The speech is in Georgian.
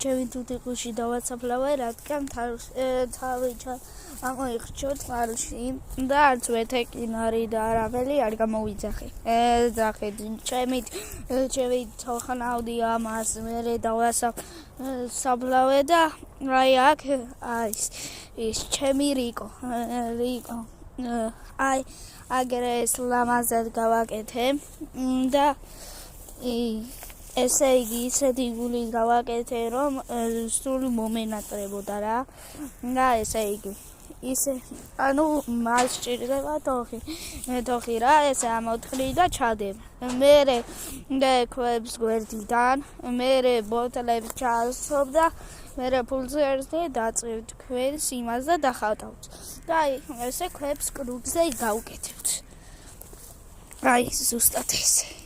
ჩემი თუთიყუში დავაცაფლავე, რადგან თავი ამოიხრჩო წყალში და არც ვეთეკინარი და არაველი არ გამოვიძახე. ეძახეთ, ჩემი თოხნავდი ამას, მერე დავასაფლავე და აი აქ არის ის ჩემი რიკო. აი აგერე ეს ლამაზად გავაკეთე და ესე იგი ისეთი გულით გავაკეთე, რომ სულ მომენატრებოდა რა. და ესე იგი ისე ანუ მას სჭირდება თოხი რა, ესე ამოთხრი და ჩადებ. მერე ქვებს გვერდიდან, მერე ბოთლებს ჩასწობ და მერე ფულზე ერთზე დაწევთ ქვებს იმას და დახატავთ. და აი ესე ქვებს კრუგზე გავუკეთებთ. აი ზუსტად ესე.